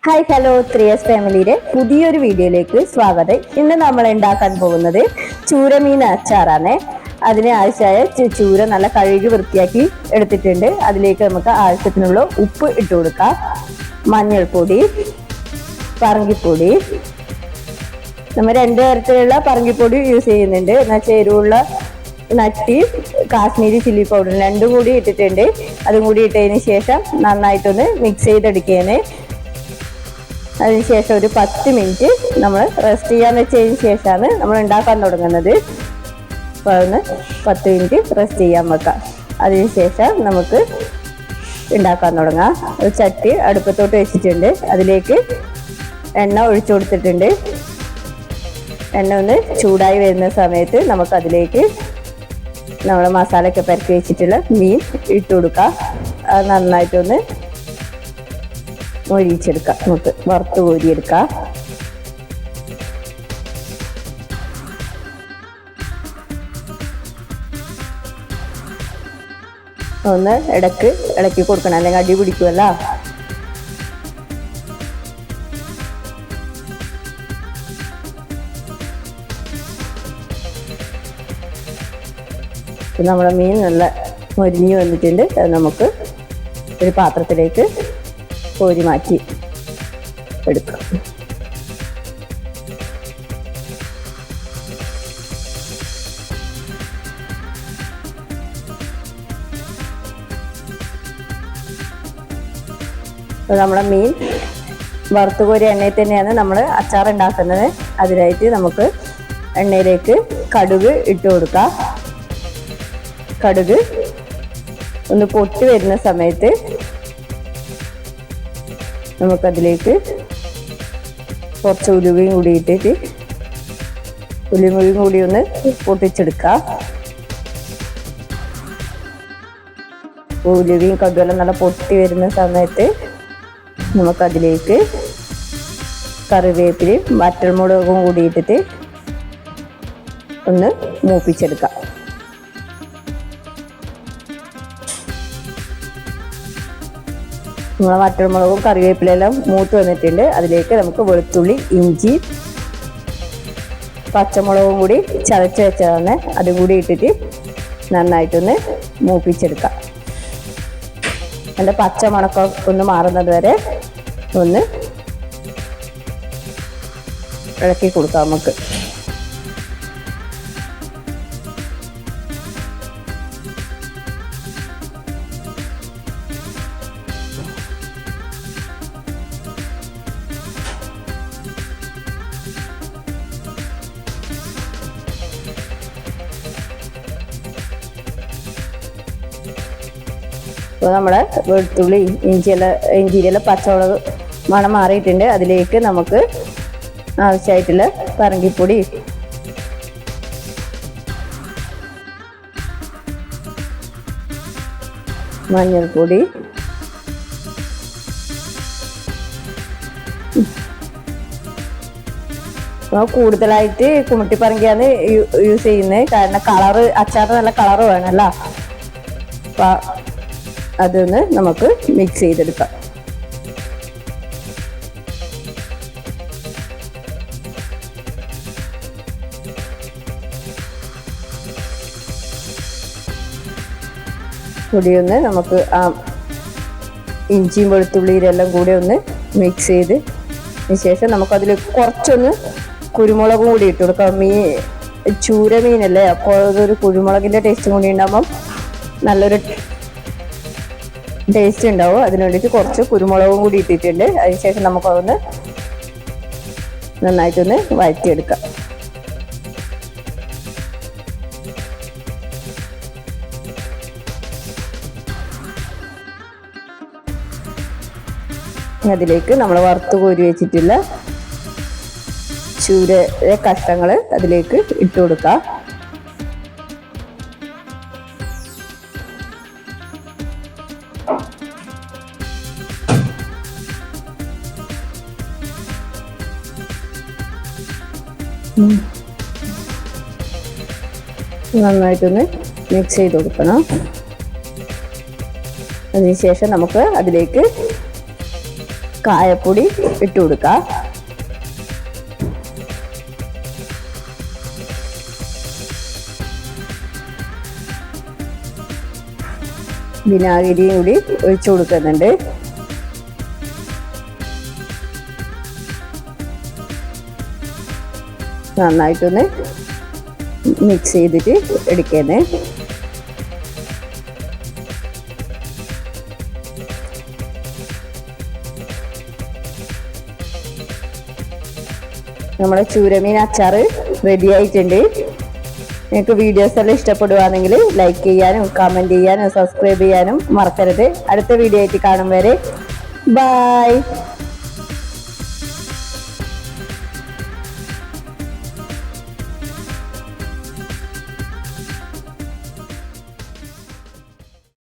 Hi hello 3S ഫാമിലിയുടെ പുതിയൊരു വീഡിയോയിലേക്ക് സ്വാഗതം. ഇന്ന് നമ്മൾ ഉണ്ടാക്കാൻ പോകുന്നത് ചൂരമീൻ അച്ചാറാണ്. അതിന് ആവശ്യമായ ചൂര നല്ല കഴുകി വൃത്തിയാക്കി എടുത്തിട്ടുണ്ട്. അതിലേക്ക് നമുക്ക് ആവശ്യത്തിനുള്ള ഉപ്പ് ഇട്ട് കൊടുക്കാം, മഞ്ഞൾപ്പൊടി, പറങ്കിപ്പൊടി. നമ്മൾ 2 തരത്തിലുള്ള പറങ്കിപ്പൊടി യൂസ് ചെയ്യുന്നുണ്ട്. എന്നാൽ ചേരുവയുള്ള നട്ടി കാശ്മീരി ചില്ലി പൗഡർ രണ്ടും കൂടി ഇട്ടിട്ടുണ്ട്. അതും കൂടി ഇട്ടതിന് ശേഷം നന്നായിട്ടൊന്ന് മിക്സ് ചെയ്തെടുക്കുകയാണ്. അതിനുശേഷം ഒരു 10 മിനിറ്റ് നമ്മൾ റെസ്റ്റ് ചെയ്യാൻ വെച്ചതിന് ശേഷമാണ് നമ്മൾ ഉണ്ടാക്കാൻ തുടങ്ങുന്നത്. അപ്പോൾ ഒന്ന് 10 മിനിറ്റ് റെസ്റ്റ് ചെയ്യാൻ വെക്കാം. അതിനുശേഷം നമുക്ക് ഉണ്ടാക്കാൻ തുടങ്ങാം. ഒരു ചട്ടി അടുപ്പത്തോട്ട് വെച്ചിട്ടുണ്ട്. അതിലേക്ക് എണ്ണ ഒഴിച്ചു കൊടുത്തിട്ടുണ്ട്. എണ്ണ ഒന്ന് ചൂടായി വരുന്ന സമയത്ത് നമുക്കതിലേക്ക് നമ്മൾ മസാലയൊക്കെ പരക്കി വെച്ചിട്ടുള്ള മീൻ ഇട്ട് കൊടുക്കാം. അത് നന്നായിട്ടൊന്ന് മൊരിച്ചെടുക്കാം. നമുക്ക് വറുത്ത് കോരിയെടുക്കാം. ഒന്ന് ഇളക്കി കൊടുക്കണം, അല്ലെങ്കിൽ അടി പിടിക്കുമല്ലോ. നമ്മുടെ മീൻ നല്ല മൊരിഞ്ഞു വന്നിട്ടുണ്ട്. അത് നമുക്ക് ഒരു പാത്രത്തിലേക്ക് കോരി മാറ്റി എടുക്കാം. നമ്മളെ മീൻ വറുത്ത് കോരി എണ്ണയിൽ തന്നെയാണ് നമ്മൾ അച്ചാർ ഉണ്ടാക്കുന്നത്. അതിനായിട്ട് നമുക്ക് എണ്ണയിലേക്ക് കടുക് ഇട്ട് കൊടുക്കാം. കടുക് ഒന്ന് പൊട്ടി വരുന്ന സമയത്ത് നമുക്കതിലേക്ക് കുറച്ച് ഉലുവയും കൂടി ഇട്ടിട്ട് ഉലുവയും കൂടി ഒന്ന് പൊട്ടിച്ചെടുക്കാം. ഉലുവയും കടുവെല്ലാം നല്ല പൊട്ടി വരുന്ന സമയത്ത് നമുക്കതിലേക്ക് കറിവേപ്പിലയും വറ്റൽമുളകും കൂടി ഇട്ടിട്ട് ഒന്ന് മൂപ്പിച്ചെടുക്കാം. നമ്മളെ വറ്റൽമുളകും കറിവേപ്പിലെല്ലാം മൂത്ത് വന്നിട്ടുണ്ട്. അതിലേക്ക് നമുക്ക് വെളുത്തുള്ളി, ഇഞ്ചി, പച്ചമുളകും കൂടി ചതച്ച് വെച്ചതാണ്. അതും കൂടി ഇട്ടിട്ട് നന്നായിട്ടൊന്ന് മൂപ്പിച്ചെടുക്കാം. അതിൻ്റെ പച്ചമണക്കം ഒന്ന് മാറുന്നത് വരെ ഒന്ന് ഇളക്കി കൊടുക്കാം നമുക്ക്. അപ്പോൾ നമ്മുടെ വെളുത്തുള്ളി ഇഞ്ചിയിലെല്ലാം പച്ചമുളക് മണം മാറിയിട്ടുണ്ട്. അതിലേക്ക് നമുക്ക് ആവശ്യമായിട്ടുള്ള പറങ്കിപ്പൊടി, മഞ്ഞൾപ്പൊടി, കൂടുതലായിട്ട് കുമിട്ടിപ്പറങ്കിയാണ് യൂസ് ചെയ്യുന്നത്. കാരണം കളറ് അച്ചാറിന് നല്ല കളറ് വേണമല്ലോ. അപ്പം അതൊന്ന് നമുക്ക് മിക്സ് ചെയ്തെടുക്കാം. പൊടിയൊന്ന് നമുക്ക് ആ ഇഞ്ചിയും വെളുത്തുള്ളിയിലെല്ലാം കൂടി ഒന്ന് മിക്സ് ചെയ്തതിന് ശേഷം നമുക്കതിൽ കുറച്ചൊന്ന് കുരുമുളകും കൂടി ഇട്ട് കൊടുക്കാം. ചൂര മീനല്ലേ, അപ്പോൾ അതൊരു കുരുമുളകിൻ്റെ ടേസ്റ്റും കൂടി ഉണ്ടാകുമ്പം നല്ലൊരു ടേസ്റ്റ് ഉണ്ടാവും. അതിന് വേണ്ടിയിട്ട് കുറച്ച് കുരുമുളകും കൂടി ഇട്ടിട്ടുണ്ട്. അതിനുശേഷം നമുക്കതൊന്ന് നന്നായിട്ടൊന്ന് വഴറ്റിയെടുക്കാം. അതിലേക്ക് നമ്മൾ വറുത്ത് കോരി വെച്ചിട്ടുള്ള ചൂര കഷ്ണങ്ങൾ അതിലേക്ക് ഇട്ട് കൊടുക്കാം. നന്നായിട്ടൊന്ന് മിക്സ് ചെയ്ത് കൊടുക്കണം. അതിനുശേഷം നമുക്ക് അതിലേക്ക് കായപ്പൊടി ഇട്ട് കൊടുക്കാം. വിനാഗിരിയും കൂടി ഒഴിച്ചു കൊടുക്കുന്നുണ്ട്. നന്നായിട്ടൊന്ന് മിക്സ് ചെയ്തിട്ട് എടുക്കുന്നത്. നമ്മുടെ ചൂരമീൻ അച്ചാർ റെഡി ആയിട്ടുണ്ട്. നിങ്ങൾക്ക് വീഡിയോസ് എല്ലാം ഇഷ്ടപ്പെടുവാണെങ്കിൽ ലൈക്ക് ചെയ്യാനും കമൻറ്റ് ചെയ്യാനും സബ്സ്ക്രൈബ് ചെയ്യാനും മറക്കരുത്. അടുത്ത വീഡിയോ ആയിട്ട് കാണും വരെ ബൈ.